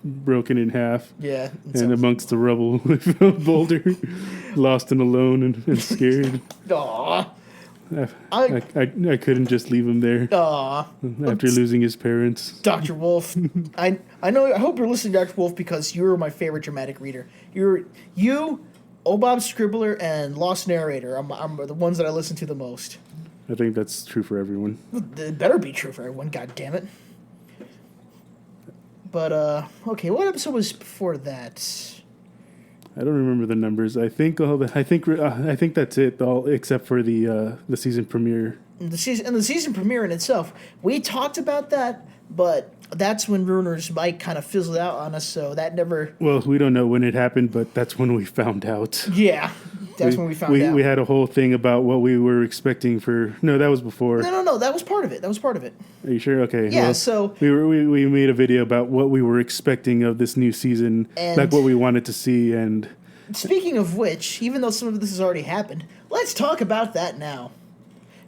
[SPEAKER 2] broken in half.
[SPEAKER 1] Yeah.
[SPEAKER 2] And amongst the rubble, we found Boulder, lost and alone and scared.
[SPEAKER 1] Aww.
[SPEAKER 2] I couldn't just leave him there.
[SPEAKER 1] Aww.
[SPEAKER 2] After losing his parents.
[SPEAKER 1] Dr. Wolf. I hope you're listening to Dr. Wolf because you're my favorite dramatic reader. You, Bob Scribbler, and Lost Narrator. I'm the ones that I listen to the most.
[SPEAKER 2] I think that's true for everyone.
[SPEAKER 1] It better be true for everyone, god damn it. But, okay, what episode was before that?
[SPEAKER 2] I don't remember the numbers. I think that's it, all except for the season premiere.
[SPEAKER 1] The season premiere in itself, we talked about that, but that's when Ruiner's mic kind of fizzled out on us, so that never...
[SPEAKER 2] Well, we don't know when it happened, but that's when we found out.
[SPEAKER 1] Yeah, when we found out.
[SPEAKER 2] We had a whole thing about what we were expecting for... No, that was before.
[SPEAKER 1] No, that was part of it.
[SPEAKER 2] Are you sure? Okay.
[SPEAKER 1] Yeah,
[SPEAKER 2] well,
[SPEAKER 1] so...
[SPEAKER 2] We made a video about what we were expecting of this new season, like what we wanted to see, and...
[SPEAKER 1] Speaking of which, even though some of this has already happened, let's talk about that now.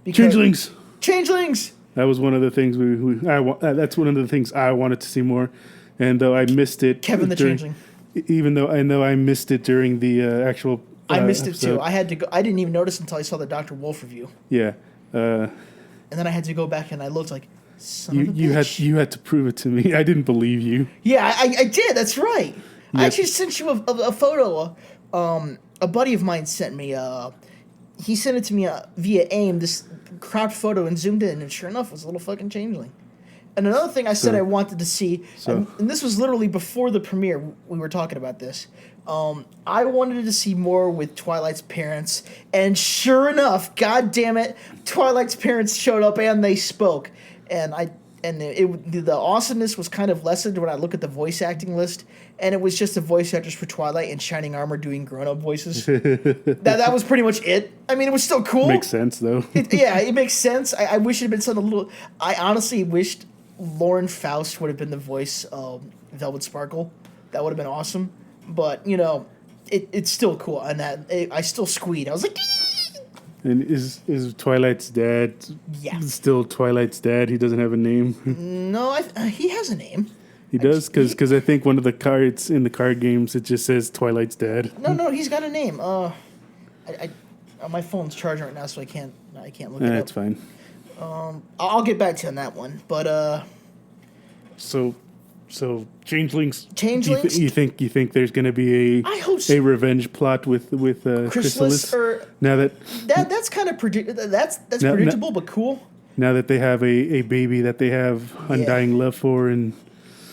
[SPEAKER 1] Changelings!
[SPEAKER 2] That was one of the things that's one of the things I wanted to see more, and though I missed it,
[SPEAKER 1] Kevin the Changeling.
[SPEAKER 2] Even though I missed it during the actual.
[SPEAKER 1] I missed it
[SPEAKER 2] episode.
[SPEAKER 1] too. I had to go. I didn't even notice until I saw the Dr. Wolf review.
[SPEAKER 2] Yeah.
[SPEAKER 1] And then I had to go back and I looked like, son of a bitch.
[SPEAKER 2] You had to prove it to me. I didn't believe you.
[SPEAKER 1] Yeah, I did. That's right.
[SPEAKER 2] Yep.
[SPEAKER 1] I actually sent you a photo. A buddy of mine sent me. He sent it to me via AIM. This cropped photo and zoomed in, and sure enough, it was a little fucking changeling. And another thing I said I wanted to see, and this was literally before the premiere. We were talking about this. I wanted to see more with Twilight's parents, and sure enough, god damn it, Twilight's parents showed up and they spoke, and the awesomeness was kind of lessened when I look at the voice acting list, and it was just the voice actors for Twilight and Shining Armor doing grown-up voices. that was pretty much it. I mean, it was still cool.
[SPEAKER 2] Makes sense, though.
[SPEAKER 1] It makes sense. I wish it had been something a little... I honestly wished Lauren Faust would have been the voice of Velvet Sparkle. That would have been awesome. But, it's still cool. And I still squeed. I was like...
[SPEAKER 2] And is Twilight's dad still Twilight's dad? He doesn't have a name?
[SPEAKER 1] No, he has a name.
[SPEAKER 2] He does? Because I think one of the cards in the card games, it just says Twilight's dad.
[SPEAKER 1] No, he's got a name. My phone's charging right now, so I can't look it up.
[SPEAKER 2] That's fine.
[SPEAKER 1] I'll get back to you on that one. But,
[SPEAKER 2] So changelings.
[SPEAKER 1] Changelings.
[SPEAKER 2] You think there's going to be a revenge plot with Chrysalis? Now
[SPEAKER 1] that's kind of predictable, but cool.
[SPEAKER 2] Now that they have a baby that they have undying love for, and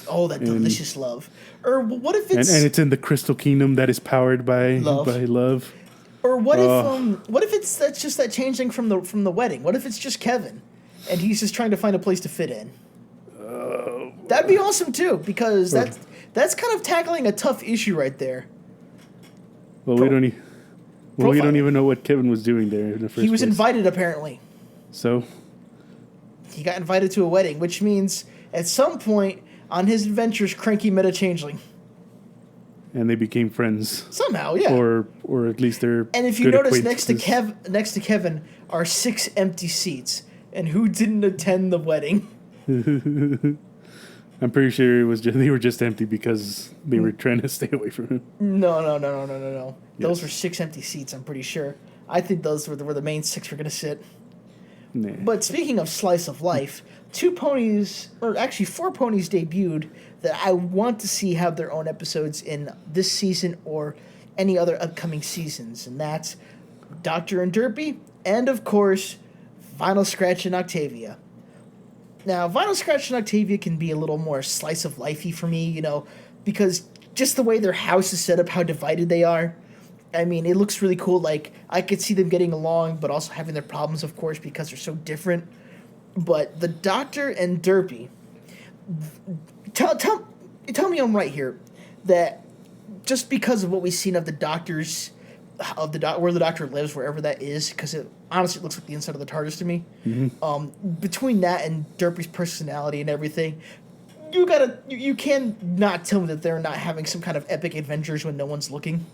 [SPEAKER 1] delicious love. Or what if it's
[SPEAKER 2] and it's in the Crystal Kingdom that is powered by love.
[SPEAKER 1] Or what if that's just that changeling from the wedding? What if it's just Kevin, and he's just trying to find a place to fit in? That'd be awesome too, because that's kind of tackling a tough issue right there.
[SPEAKER 2] Well, we don't even know what Kevin was doing there in the first place.
[SPEAKER 1] He was invited, apparently.
[SPEAKER 2] So?
[SPEAKER 1] He got invited to a wedding, which means at some point on his adventures, Cranky met a changeling.
[SPEAKER 2] And they became friends.
[SPEAKER 1] Somehow, yeah.
[SPEAKER 2] Or at least they're
[SPEAKER 1] And if you notice, next to Kevin are 6 empty seats. And who didn't attend the wedding?
[SPEAKER 2] I'm pretty sure they were just empty because they were trying to stay away from him.
[SPEAKER 1] No.
[SPEAKER 2] Yes.
[SPEAKER 1] Those were 6 empty seats, I'm pretty sure. I think those were where the main 6 were going to sit.
[SPEAKER 2] Nah.
[SPEAKER 1] But speaking of slice of life, 4 ponies debuted that I want to see have their own episodes in this season or any other upcoming seasons. And that's Doctor and Derpy and, of course, Vinyl Scratch and Octavia. Now, Vinyl Scratch and Octavia can be a little more slice of lifey for me, because just the way their house is set up, how divided they are. I mean, it looks really cool. Like, I could see them getting along, but also having their problems, of course, because they're so different. But the Doctor and Derpy, tell me I'm right here, that just because of what we've seen of the Doctor's, where the Doctor lives, wherever that is, because it honestly looks like the inside of the TARDIS to me. Mm-hmm. Between that and Derpy's personality and everything, you can not tell me that they're not having some kind of epic adventures when no one's looking.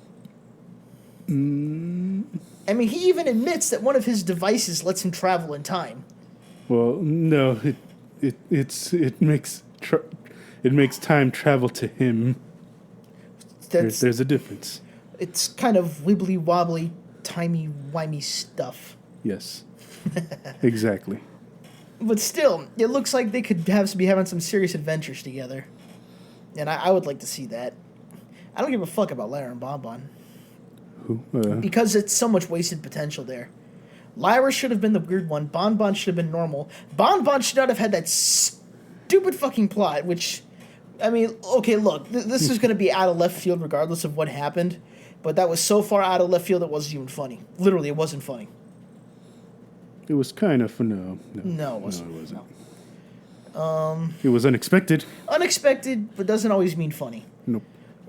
[SPEAKER 1] I mean, he even admits that one of his devices lets him travel in time.
[SPEAKER 2] Well, no, it makes time travel to him. There's a difference.
[SPEAKER 1] It's kind of wibbly wobbly, timey wimey stuff.
[SPEAKER 2] Yes, exactly.
[SPEAKER 1] But still, it looks like they could be having some serious adventures together, and I would like to see that. I don't give a fuck about Lyra and Bonbon. Because it's so much wasted potential there. Lyra should have been the weird one. Bonbon should have been normal. Bonbon should not have had that stupid fucking plot, which, I mean, okay, look, this is going to be out of left field regardless of what happened, but that was so far out of left field it wasn't even funny. Literally, it wasn't funny.
[SPEAKER 2] It was kind of no,
[SPEAKER 1] it wasn't.
[SPEAKER 2] No, it wasn't. No. It was unexpected.
[SPEAKER 1] Unexpected, but doesn't always mean funny.
[SPEAKER 2] Nope.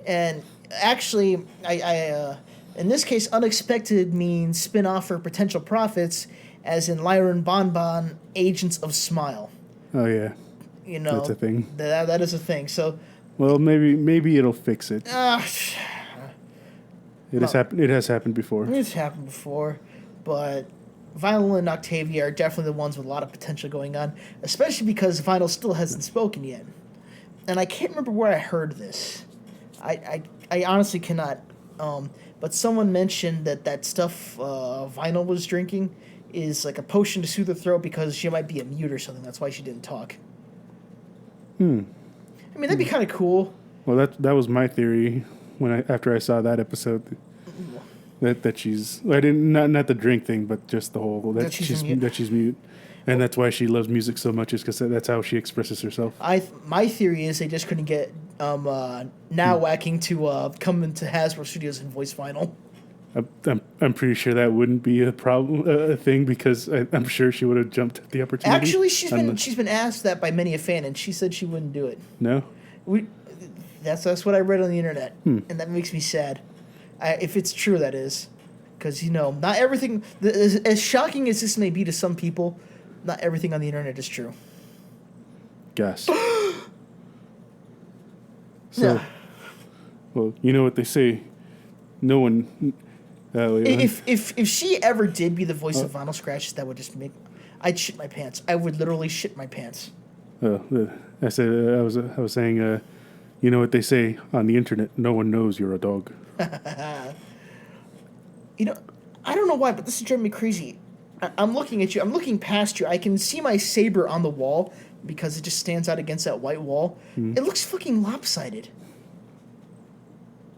[SPEAKER 1] And actually, I in this case, unexpected means spin-off for potential profits, as in Lyra and Bonbon, Agents of Smile.
[SPEAKER 2] Oh, yeah. That's a thing.
[SPEAKER 1] That is a thing. So,
[SPEAKER 2] well, maybe it'll fix it. It has happened before.
[SPEAKER 1] It's happened before, but Vinyl and Octavia are definitely the ones with a lot of potential going on, especially because Vinyl still hasn't spoken yet. And I can't remember where I heard this. I honestly cannot. But someone mentioned that stuff Vinyl was drinking is like a potion to soothe her throat because she might be a mute or something. That's why she didn't talk. I mean, that'd be kind of cool.
[SPEAKER 2] Well, that was my theory after I saw that episode. That she's not the drink thing, but just the whole that she's mute, and that's why she loves music so much is because that's how she expresses herself.
[SPEAKER 1] My theory is they just couldn't get Now Whacking to come into Hasbro Studios and voice Vinyl.
[SPEAKER 2] I'm pretty sure that wouldn't be a problem, a thing, because I'm sure she would have jumped at the opportunity.
[SPEAKER 1] Actually, she's been asked that by many a fan, and she said she wouldn't do it.
[SPEAKER 2] No,
[SPEAKER 1] that's what I read on the internet, and that makes me sad. If it's true, that is, because not everything. As shocking as this may be to some people, not everything on the internet is true.
[SPEAKER 2] Guess. So, well, you know what they say. No one.
[SPEAKER 1] If she ever did be the voice of Vinyl Scratch, that would just I'd shit my pants. I would literally shit my pants.
[SPEAKER 2] I said I was saying, you know what they say on the internet. No one knows you're a dog.
[SPEAKER 1] I don't know why, but this is driving me crazy. I'm looking at you. I'm looking past you. I can see my saber on the wall because it just stands out against that white wall. It looks fucking lopsided.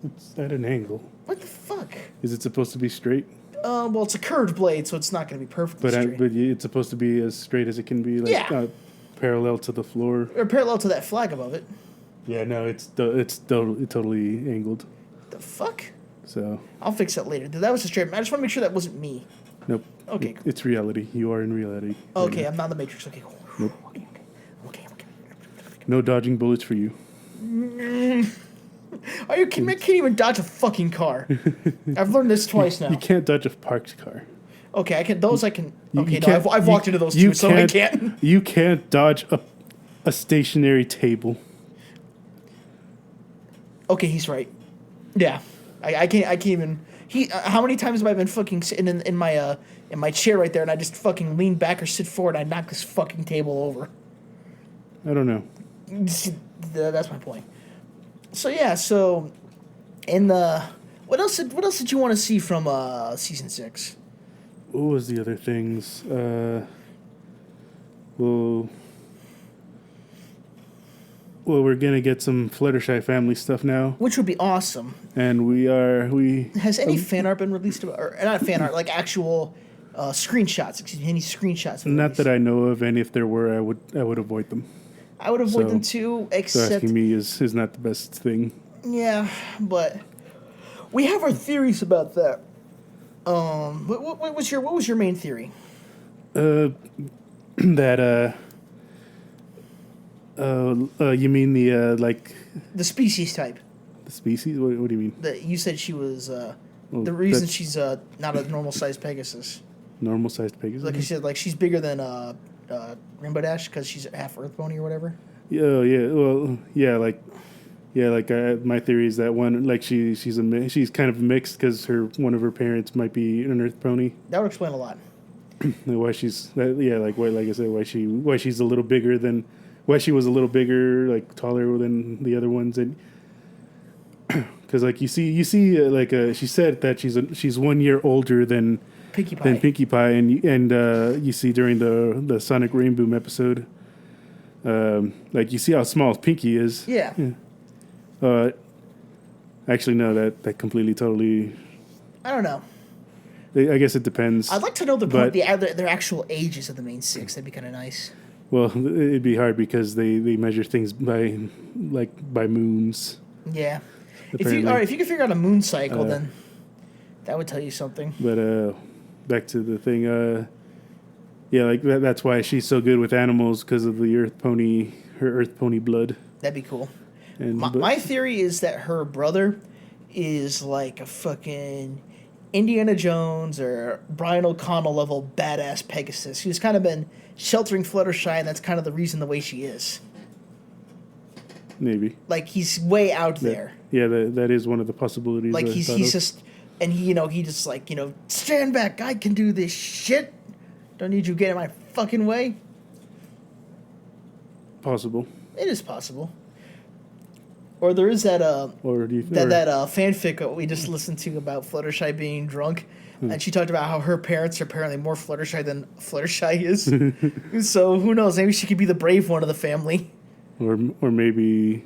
[SPEAKER 2] It's at an angle.
[SPEAKER 1] What the fuck?
[SPEAKER 2] Is it supposed to be straight?
[SPEAKER 1] Well, it's a curved blade, so it's not going to be perfectly straight.
[SPEAKER 2] But it's supposed to be as straight as it can be, parallel to the floor.
[SPEAKER 1] Or parallel to that flag above it.
[SPEAKER 2] Yeah, no, it's totally angled.
[SPEAKER 1] The fuck?
[SPEAKER 2] So
[SPEAKER 1] I'll fix that later. That was a straight. I just want to make sure that wasn't me.
[SPEAKER 2] nope.
[SPEAKER 1] Okay, cool.
[SPEAKER 2] It's reality. You are in reality.
[SPEAKER 1] Okay,
[SPEAKER 2] right
[SPEAKER 1] I'm not in the Matrix. Okay, cool.
[SPEAKER 2] Nope.
[SPEAKER 1] Okay.
[SPEAKER 2] No dodging bullets for you.
[SPEAKER 1] Are you kidding me? I can't even dodge a fucking car. I've learned this twice now.
[SPEAKER 2] You can't dodge a parked car.
[SPEAKER 1] Okay, I can. Those I can.
[SPEAKER 2] You
[SPEAKER 1] Okay, no,
[SPEAKER 2] can't-
[SPEAKER 1] I've walked into those too, so I can't.
[SPEAKER 2] You can't dodge a stationary table.
[SPEAKER 1] Okay, he's right. Yeah, I can't. I can't even. How many times have I been fucking sitting in my chair right there, and I just fucking lean back or sit forward, and I knock this fucking table over.
[SPEAKER 2] I don't know.
[SPEAKER 1] That's my point. So yeah, in the what else did you want to see from season 6?
[SPEAKER 2] What was the other things? Well, we're gonna get some Fluttershy family stuff now,
[SPEAKER 1] Which would be awesome.
[SPEAKER 2] and we
[SPEAKER 1] Has any fan art been released about, or not fan art, like actual screenshots? Excuse me, any screenshots?
[SPEAKER 2] not that I know of, and if there were, I would avoid them.
[SPEAKER 1] I would avoid
[SPEAKER 2] so-
[SPEAKER 1] them too,
[SPEAKER 2] So
[SPEAKER 1] except
[SPEAKER 2] asking me is not the best thing.
[SPEAKER 1] yeah, but we have our theories about that. What was your main theory?
[SPEAKER 2] That you mean the like
[SPEAKER 1] The species type.
[SPEAKER 2] the species? What do you mean?
[SPEAKER 1] That you said she was
[SPEAKER 2] Well,
[SPEAKER 1] the reason
[SPEAKER 2] that's
[SPEAKER 1] she's not a normal sized Pegasus.
[SPEAKER 2] normal sized Pegasus?
[SPEAKER 1] Like I said, like she's bigger than Rainbow Dash because she's half Earth Pony or whatever.
[SPEAKER 2] Yeah, yeah. Well, yeah, like my theory is that one, like she's kind of mixed because one of her parents might be an Earth Pony.
[SPEAKER 1] That would explain a lot.
[SPEAKER 2] Why like I said, why she's a little bigger than, why she was a little bigger, like taller than the other ones, and because like you see she said that she's 1 year older than Pinkie Pie, and you see during the Sonic Rainboom episode, like you see how small Pinkie is.
[SPEAKER 1] Yeah.
[SPEAKER 2] Actually, no, that completely, totally.
[SPEAKER 1] I don't know.
[SPEAKER 2] I guess it depends.
[SPEAKER 1] I'd like to know
[SPEAKER 2] But-
[SPEAKER 1] their actual ages of the main 6. That'd be kind of nice.
[SPEAKER 2] Well, it'd be hard because they measure things by moons.
[SPEAKER 1] Yeah.
[SPEAKER 2] Apparently.
[SPEAKER 1] If you could figure out a moon cycle, then that would tell you something.
[SPEAKER 2] But back to the thing. Yeah, like that's why she's so good with animals because of the Earth Pony, her Earth Pony blood.
[SPEAKER 1] That'd be cool.
[SPEAKER 2] And
[SPEAKER 1] My theory is that her brother is like a fucking Indiana Jones or Brian O'Connell level badass Pegasus who's kind of been sheltering Fluttershy, and that's kind of the reason the way she is.
[SPEAKER 2] maybe.
[SPEAKER 1] Like he's way out there.
[SPEAKER 2] Yeah, that is one of the possibilities.
[SPEAKER 1] Like
[SPEAKER 2] I
[SPEAKER 1] he's
[SPEAKER 2] thought of.
[SPEAKER 1] just, and he just like, stand back. I can do this shit. Don't need you getting in my fucking way.
[SPEAKER 2] possible.
[SPEAKER 1] It is possible. Or there is that
[SPEAKER 2] Or do you
[SPEAKER 1] that fanfic we just listened to about Fluttershy being drunk, and she talked about how her parents are apparently more Fluttershy than Fluttershy is. So who knows? Maybe she could be the brave one of the family.
[SPEAKER 2] or maybe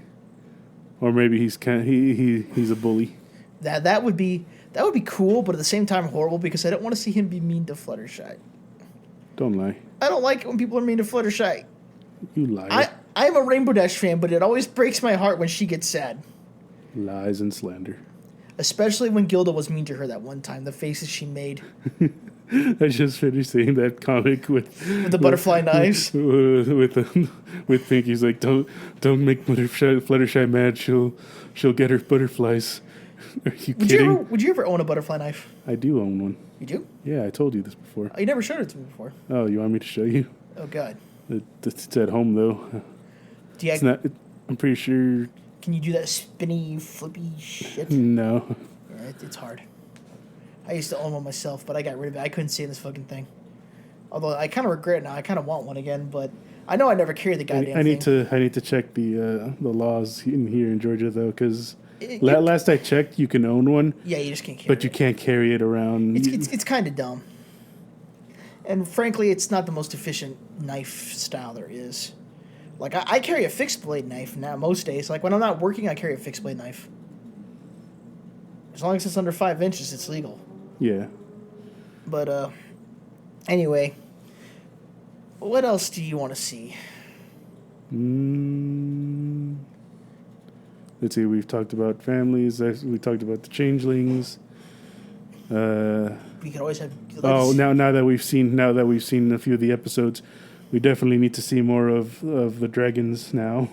[SPEAKER 2] he's he's a bully.
[SPEAKER 1] That would be cool, but at the same time horrible because I don't want to see him be mean to Fluttershy.
[SPEAKER 2] Don't lie.
[SPEAKER 1] I don't like it when people are mean to Fluttershy.
[SPEAKER 2] You lie.
[SPEAKER 1] I'm a Rainbow Dash fan, but it always breaks my heart when she gets sad.
[SPEAKER 2] Lies and slander.
[SPEAKER 1] Especially when Gilda was mean to her that one time. The faces she made.
[SPEAKER 2] I just finished seeing that comic with
[SPEAKER 1] The butterfly knives.
[SPEAKER 2] With Pinky's like, don't make Fluttershy mad. She'll get her butterflies. Are you kidding?
[SPEAKER 1] Would you ever own a butterfly knife?
[SPEAKER 2] I do own one.
[SPEAKER 1] You do?
[SPEAKER 2] Yeah, I told you this before.
[SPEAKER 1] Oh, you never showed it to me before.
[SPEAKER 2] Oh, you want me to show you?
[SPEAKER 1] Oh God.
[SPEAKER 2] It's at home though.
[SPEAKER 1] Do you,
[SPEAKER 2] It's not. I'm pretty sure.
[SPEAKER 1] Can you do that spinny, flippy shit?
[SPEAKER 2] No.
[SPEAKER 1] Yeah, it's hard. I used to own one myself, but I got rid of it. I couldn't stand this fucking thing. Although I kind of regret it now. I kind of want one again, but I know I never carried the goddamn
[SPEAKER 2] I
[SPEAKER 1] thing.
[SPEAKER 2] need to check the laws in here in Georgia though, because
[SPEAKER 1] It-
[SPEAKER 2] last I checked, you can own one,
[SPEAKER 1] Yeah, you just can't carry
[SPEAKER 2] but you
[SPEAKER 1] it.
[SPEAKER 2] can't carry it around.
[SPEAKER 1] It's kind of dumb. And frankly, it's not the most efficient knife style there is. Like, I carry a fixed blade knife now most days. Like, when I'm not working, I carry a fixed blade knife. As long as it's under 5 inches, it's legal.
[SPEAKER 2] Yeah.
[SPEAKER 1] But, anyway. What else do you want to see?
[SPEAKER 2] let's see, we've talked about families. We talked about the changelings.
[SPEAKER 1] We could always have.
[SPEAKER 2] Now that we've seen a few of the episodes, we definitely need to see more of the dragons now.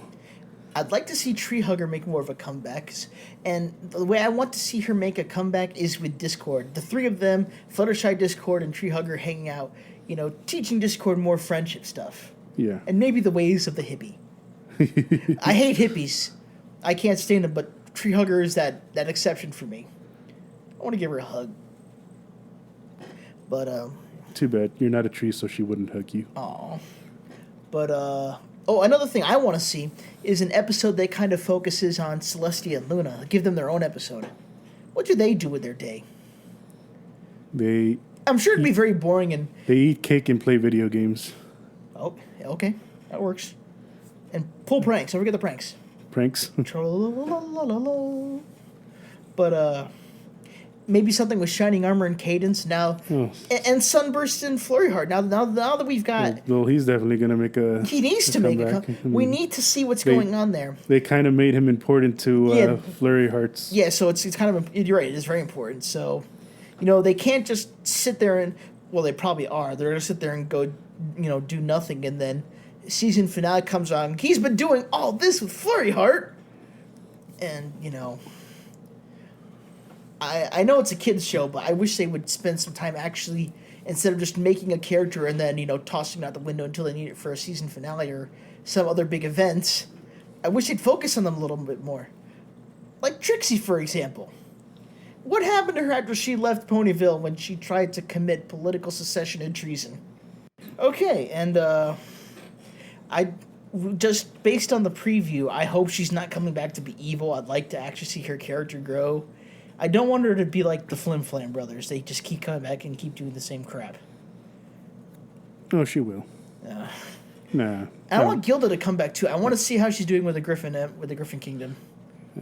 [SPEAKER 1] I'd like to see Tree Hugger make more of a comeback, and the way I want to see her make a comeback is with Discord. The three of them, Fluttershy, Discord, and Tree Hugger, hanging out. Teaching Discord more friendship stuff.
[SPEAKER 2] Yeah.
[SPEAKER 1] And maybe the ways of the hippie. I hate hippies. I can't stand them, but Tree Hugger is that exception for me. I want to give her a hug. But,
[SPEAKER 2] Too bad. You're not a tree, so she wouldn't hug you.
[SPEAKER 1] Aw. But, another thing I want to see is an episode that kind of focuses on Celestia and Luna. Give them their own episode. What do they do with their day? I'm sure it'd be very boring and...
[SPEAKER 2] They eat cake and play video games.
[SPEAKER 1] Oh, okay. That works. And pull pranks. Don't forget the pranks.
[SPEAKER 2] Pranks?
[SPEAKER 1] But, maybe something with Shining Armor and Cadence now.
[SPEAKER 2] Oh.
[SPEAKER 1] And Sunburst and Flurry Heart. Now that we've got...
[SPEAKER 2] Well, he's definitely going to make a...
[SPEAKER 1] He needs to make a comeback. We need to see what's going on there.
[SPEAKER 2] They kind of made him important to Flurry Hearts.
[SPEAKER 1] Yeah, so it's kind of... You're right, it is very important. So, they can't just sit there and... Well, they probably are. They're going to sit there and go, do nothing. And then season finale comes on. He's been doing all this with Flurry Heart. And, I know it's a kid's show, but I wish they would spend some time actually, instead of just making a character and then, tossing it out the window until they need it for a season finale or some other big event. I wish they'd focus on them a little bit more. Like Trixie, for example. What happened to her after she left Ponyville when she tried to commit political secession and treason? Okay, and, I just, based on the preview, I hope she's not coming back to be evil. I'd like to actually see her character grow. I don't want her to be like the Flim Flam brothers. They just keep coming back and keep doing the same crap.
[SPEAKER 2] Oh, she will. Nah.
[SPEAKER 1] I want Gilda to come back too. I want to see how she's doing with the Griffin Kingdom.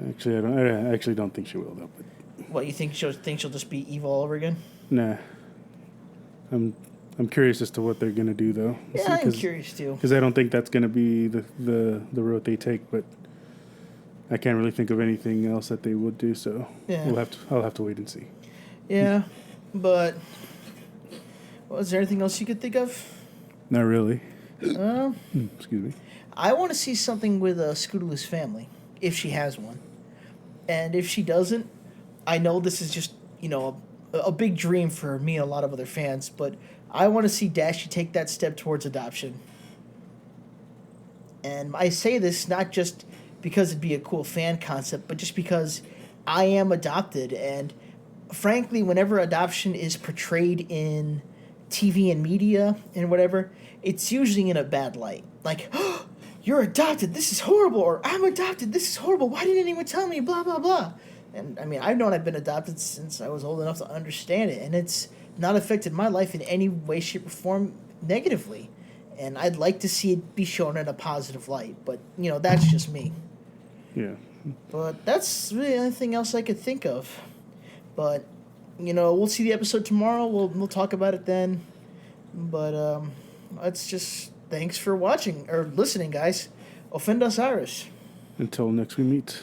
[SPEAKER 2] Actually, I actually don't think she will though. But...
[SPEAKER 1] What, you think she'll just be evil all over again?
[SPEAKER 2] Nah. I'm curious as to what they're gonna do though.
[SPEAKER 1] Yeah, I'm curious too.
[SPEAKER 2] Because I don't think that's gonna be the road they take, but. I can't really think of anything else that they would do, so I'll have to wait and see.
[SPEAKER 1] Yeah, but is there anything else you could think of?
[SPEAKER 2] Not really.
[SPEAKER 1] Excuse
[SPEAKER 2] me.
[SPEAKER 1] I want to see something with Scootaloo's family, if she has one. And if she doesn't, I know this is just, a big dream for me and a lot of other fans, but I want to see Dashie take that step towards adoption. And I say this not just... because it'd be a cool fan concept, but just because I am adopted, and frankly, whenever adoption is portrayed in TV and media and whatever, it's usually in a bad light. Like, oh, you're adopted, this is horrible, or I'm adopted, this is horrible, why didn't anyone tell me, blah, blah, blah. And, I've known I've been adopted since I was old enough to understand it, and it's not affected my life in any way, shape, or form negatively. And I'd like to see it be shown in a positive light, but, that's just me.
[SPEAKER 2] Yeah.
[SPEAKER 1] But that's really the only thing else I could think of. But, we'll see the episode tomorrow. We'll talk about it then. But, it's just, thanks for watching, or listening, guys. Ofendas Iris.
[SPEAKER 2] Until next we meet.